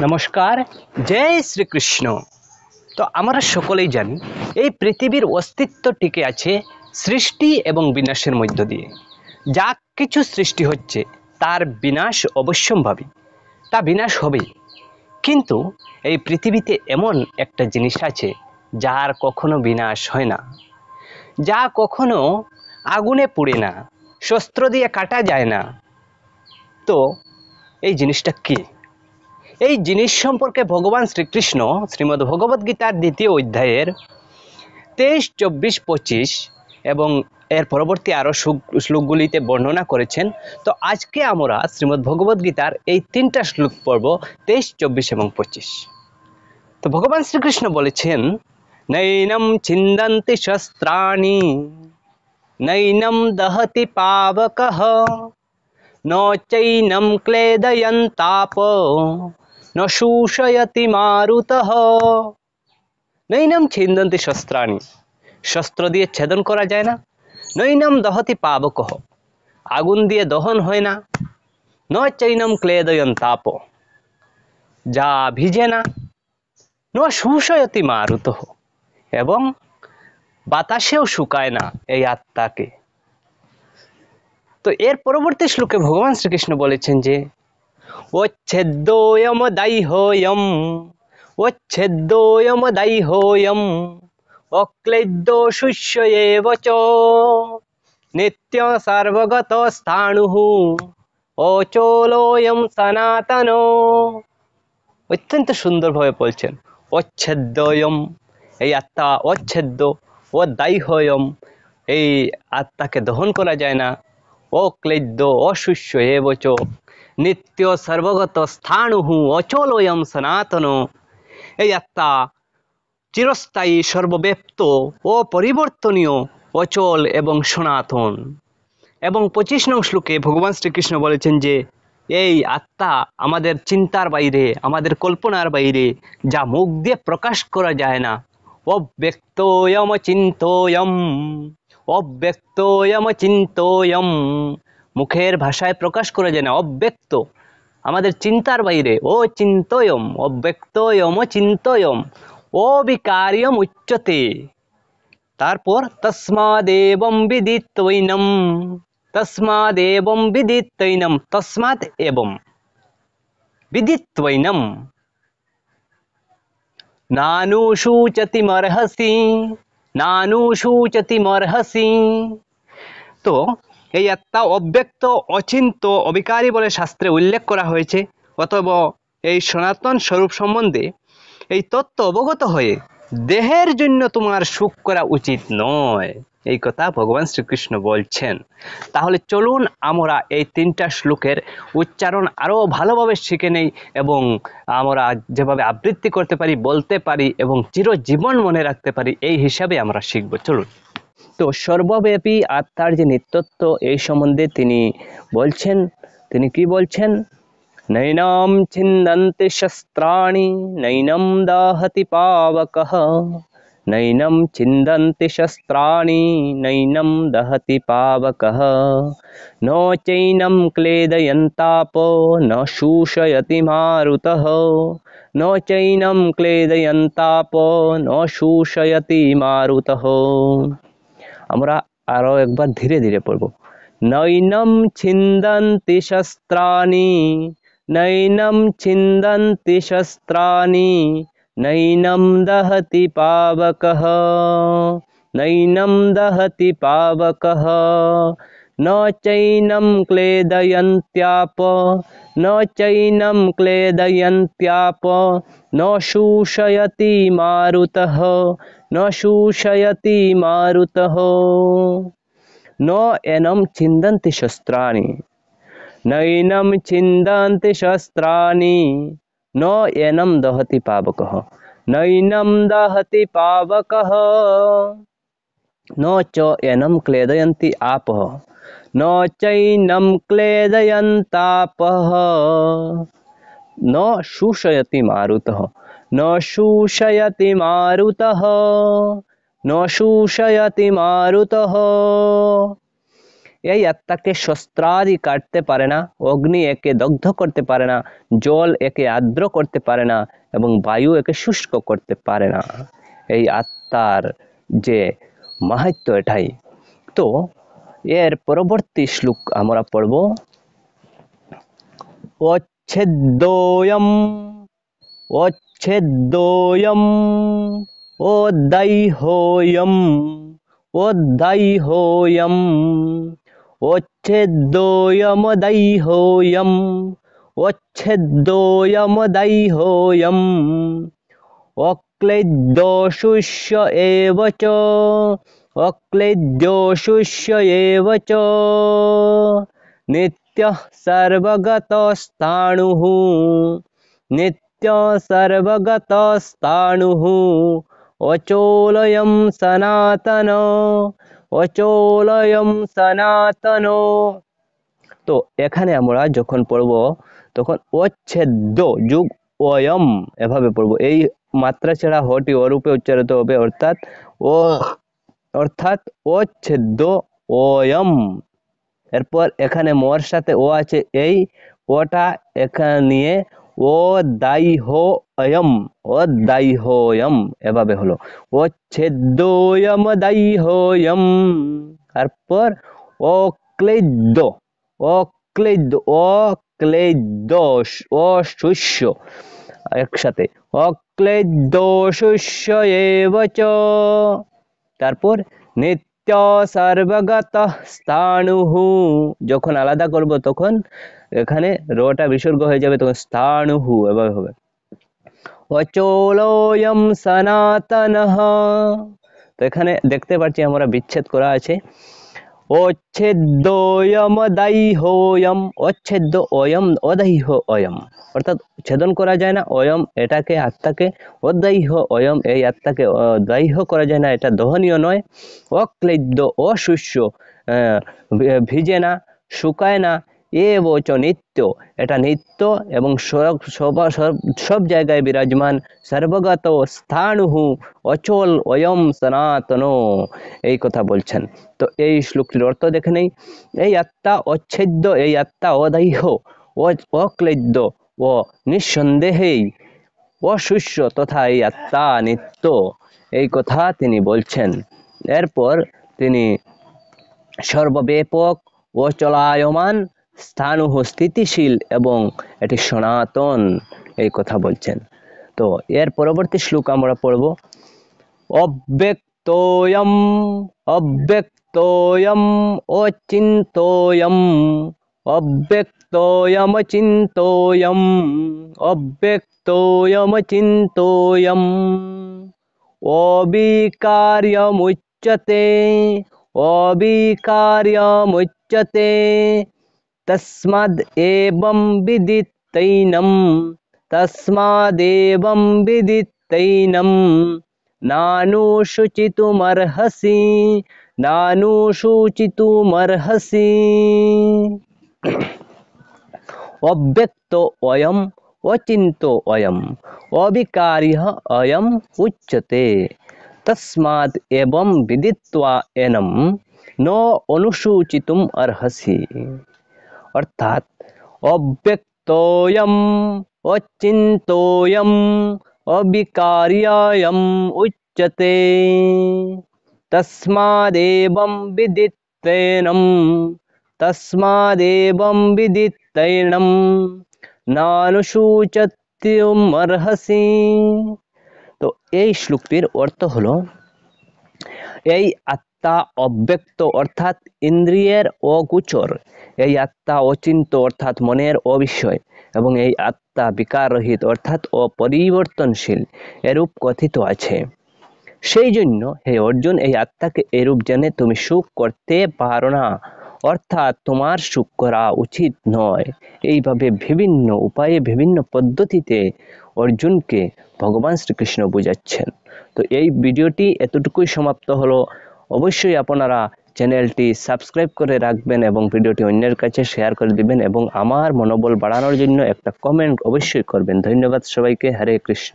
নমস্কার, জয় শ্রীকৃষ্ণ। তো আমরা সকলেই জানি এই পৃথিবীর অস্তিত্ব টিকে আছে সৃষ্টি এবং বিনাশের মধ্য দিয়ে। যা কিছু সৃষ্টি হচ্ছে তার বিনাশ অবশ্যম্ভাবী, তা বিনাশ হবেই। কিন্তু এই পৃথিবীতে এমন একটা জিনিস আছে যার কখনো বিনাশ হয় না, যা কখনো আগুনে পুড়ে না, শস্ত্র দিয়ে কাটা যায় না। তো এই জিনিসটা কি? এই জিনিস সম্পর্কে ভগবান শ্রীকৃষ্ণ শ্রীমদ্ ভগবদ গীতার ২য় অধ্যায়ের ২৩, ২৪, ২৫ এবং এর পরবর্তী আরও শ্লোকগুলিতে বর্ণনা করেছেন। তো আজকে আমরা শ্রীমদ্ ভগবদ গীতার এই ৩টা শ্লোক পড়ব, ২৩, ২৪ এবং ২৫। তো ভগবান শ্রীকৃষ্ণ বলেছেন, নৈনম ছিন্দন্তি শস্ত্রাণি নৈনম দহতি পাবকঃ ন চৈনম ক্লেদয়ন্তাপ ন শোষয়তি মারুতঃ। নৈনম ছিন্দন্তি শস্ত্রাণি, শস্ত্র দিয়ে ছেদন করা যায় না। নৈনম দহতি পাবকঃ, আগুন দিয়ে দহন হয় না। ন চৈনম ক্লেদয়ন্তাপ, যা ভিজে না। ন শোষয়তি মারুতঃ, এবং বাতাসেও শুকায় না এই আত্মাকে। তো এর পরবর্তী শ্লোকে ভগবান শ্রীকৃষ্ণ বলেছেন যে ওচ্ছেদ্যোয়ম দাইহোয়ম, ওচ্ছেদ্যোয়ম দাইহোয়ম অক্লেদ্যো শুষ্য এব চ নিত্য সর্বগত স্থাণুঃ অচলোয়ম সনাতন। অত্যন্ত সুন্দরভাবে বলছেন, অচ্ছেদ্যোয়ম, এই আত্মা অচ্ছেদ্য, ও দাইহোয়ম, এই আত্মাকে দহন করা যায় না। অক্লেদ্য অশুষ্য এব চ নিত্য সর্বগত স্থাণুঃ অচলোয়ম সনাতন। এই আত্মা চিরস্থায়ী, সর্বব্যাপ্ত, অপরিবর্তনীয়, অচল এবং সনাতন। এবং ২৫ নং শ্লোকে ভগবান শ্রীকৃষ্ণ বলেছেন যে এই আত্মা আমাদের চিন্তার বাইরে, আমাদের কল্পনার বাইরে, যা মুখ দিয়ে প্রকাশ করা যায় না। অব্যক্তোয়ম চিন্তোয়ম, অব্যক্তোয়ম চিন্তোয়ম, মুখের ভাষায় প্রকাশ করা যায় না, অব্যক্ত, আমাদের চিন্তার বাইরে। ও চিন্তয়ম, অব্যক্তয়ম চিন্তয়ম, অবিকার্যম উচ্যতে। তারপর তস্মাদেবং বিদিত্বৈনম, তস্মাদেবং বিদিত্বৈনম, তস্মাৎ এবং বিদিত্বৈনম নানুশোচতিমর্হসি, নানুশোচতিমর্হসি। তো এই আত্মা অব্যক্ত, অচিন্ত, অবিকারী বলে শাস্ত্রে উল্লেখ করা হয়েছে। অতএব এই সনাতন স্বরূপ সম্বন্ধে এই তত্ত্ব অবগত হয়ে দেহের জন্য তোমার সুখ করা উচিত নয়, এই কথা ভগবান শ্রীকৃষ্ণ বলছেন। তাহলে চলুন আমরা এই ৩টা শ্লোকের উচ্চারণ আরও ভালোভাবে শিখে নেই এবং আমরা যেভাবে আবৃত্তি করতে পারি, বলতে পারি এবং চিরজীবন মনে রাখতে পারি, এই হিসাবে আমরা শিখব। চলুন। তো সর্বব্যাপী আত্মার যে নিত্যত্ব, এই সম্বন্ধে তিনি বলছেন। তিনি কি বলছেন? নৈনম ছিন্দন্তি শস্ত্রাণি নৈনম দাহতি পাবকঃ, নৈনম ছিন্দন্তি শস্ত্রাণি নৈনম দহতি পাবকঃ নো চৈনম ক্লেদয়ন্তাপো ন শোষয়তি মারুতঃ, নো চৈনম ক্লেদয়ন্তাপো ন শোষয়তি মারুতঃ। আমরা আরো একবার ধীরে ধীরে পড়ব। নৈনম ছিন্দন্তি শস্ত্রাণি নৈনম ছিন্দন্তি শস্ত্রাণি নৈনম দহতি পাবকঃ, নৈনম দহতি পাবকঃ ন চৈনম ক্লেদয়ন্ত্যাপ, ন চৈনম ক্লেদয়ন্ত্যাপ ন শোষয়তি মারুতঃ, ন শোষয়তি মারুতঃ। ন এনম ছিন্দন্তি শস্ত্রাণি নৈনম ছিন্দন্তি শস্ত্রাণি ন এনম দহতি পাবকঃ, নৈনম দহতি পাবকঃ ন চ এনম ক্লেদয়ন্তি আপঃ, ন চৈনম ক্লেদয়ন্তাপঃ ন শোষয়তি মারুতঃ, ন শোষয়তি মারুতঃ, ন শোষয়তি মারুতঃ। এই আত্মাকে শস্ত্রাদি কাটতে পারে না, অগ্নি একে দগ্ধ করতে পারে না, জল একে আর্দ্র করতে পারে না এবং বায়ু একে শুষ্ক করতে পারে না। এই আত্মার যে মাহাত্ম্য এটাই। তো এর পরবর্তী শ্লোক আমরা পড়ব। অচ্ছেদ্যোয়ম অচ্ছেদ্যোয়ম অদ্বৈহোয়ম অদ্বৈহোয়ম অচ্ছেদ্যোয়মদৈহোয়ম অচ্ছেদ্যোয়মদৈহোয়ম অক্লেদ্যোশুষ্য এব চ অক্লেদ্যোশুষ্য এব চ নিত্যঃ সর্বগতস্থাণুঃ নিত্যঃ সর্বগতস্থাণুঃ অচোলয়ম সনাতন অচোলয়ম সনাতন। তো এখানে আমরা যখন পড়ব তখন অচ্ছেদ্য যুগ অয়ম এভাবে পড়ব। এই মাত্রা ছাড়া হটি অরূপে উচ্চারিত হবে, অর্থাৎ অচ্ছেদ্য অয়ম। এরপর এখানে মোর সাথে ও আছে, এই ওটা এখানে নিয়ে অদাইহোয়ম অদাইহোয়ম এভাবে হলো অচ্ছেদ্যোয়ম দাইহোয়ম। তারপর অক্লেদ্য অক্লেদ্য অক্লেদ্য অশুষ্য একসাথে অক্লেদ্যোশুষ্য এব চ। তারপর নিত্য সর্বগতঃ স্থাণুঃ, যখন আলাদা করব তখন এখানে রটা বিসর্গ হয়ে যাবে, তখন স্থাণুঃ এভাবে হবে। অচোলয়ম সনাতনঃ, তো এখানে দেখতে পাচ্ছি আমরা বিচ্ছেদ করা আছে। অচ্ছেদ্যোয়ম দাইহোয়ম অচ্ছেদ্য অয়ম অদাইহ অয়ম, অর্থাৎ ছেদন করা যায় না অয়ম এটাকে আত্মাকে, অদাইহ অয়ম এই আত্মাকে দাইহ করা যায় না, এটা দহনীয় নয়। অক্লেদ্য অশুষ্য ভিজে না শুকায় না, এ বচ নিত্য এটা নিত্য এবং সব জায়গায় বিরাজমান। সর্বগত স্থাণুঃ অচল অয়ম সনাতন, এই কথা বলছেন। তো এই শ্লোকটির অর্থ দেখে নেই। এই আত্মা অচ্ছেদ্য, এই আত্মা অদাহ্য অক্লেদ্য ও নিঃসন্দেহেই অশুষ্য তথা এই আত্মা নিত্য, এই কথা তিনি বলছেন। এরপর তিনি সর্বব্যাপক ও চলায়মান, স্থাণুঃ স্থিতিশীল এবং এটি সনাতন, এই কথা বলছেন। তো এর পরবর্তী শ্লোক আমরা পড়ব। অব্যক্তোয়ম অব্যক্তোয়ম অচিন্তোয়ম অব্যক্তোয়ম চিন্তোয়ম অব্যক্তোয়ম চিন্তোয়ম অবিকার্যমুচ্যতে অবিকার্যমুচ্যতে তস্মাদ এবং বিদিত্তৈনম তস্মাদেবং বিদিত্তৈনম নানুশুচিতুমর্হসি নানুশুচিতুমর্হসি। অব্যক্ত অয়ম অচিন্ত অয়ম অবিকার্য অয়ম উচ্যতে তস্মাদ এবং বিদিত্বা এনম ন অনুসূচিতুম অর্হসি। অর্থাৎ অব্যক্তোয়ম অচিন্তোয়ম অবিকার্যয়ম উচ্যতে তস্মাদেবং বিদিত্তেনম তস্মাদেবং বিদিত্তৈনম নানুসূচিতুমর্হসি। তো এই শ্লোকটির অর্থ হলো, এই আত্মা অব্যক্ত অর্থাৎ ইন্দ্রিয়ের অগোচর, এই আত্মা অচিন্ত অর্থাৎ মনের অবিষয় এবং এই আত্মা বিকাররহিত অর্থাৎ অপরিবর্তনশীল এরূপ কথিত আছে। সেই জন্য হে অর্জুন, এই আত্মাকে এরূপ জেনে তুমি সুখ করতে পারো না, অর্থাৎ তোমার সুখ করা উচিত নয়। এইভাবে বিভিন্ন উপায়ে বিভিন্ন পদ্ধতিতে অর্জুনকে ভগবান শ্রীকৃষ্ণ বোঝাচ্ছেন। তো এই ভিডিওটি এতটুকুই সমাপ্ত হলো। অবশ্যই আপনারা চ্যানেলটি সাবস্ক্রাইব করে রাখবেন এবং ভিডিওটি অন্যের কাছে শেয়ার করে দিবেন এবং আমার মনোবল বাড়ানোর জন্য একটা কমেন্ট অবশ্যই করবেন। ধন্যবাদ সবাইকে। হরে কৃষ্ণ।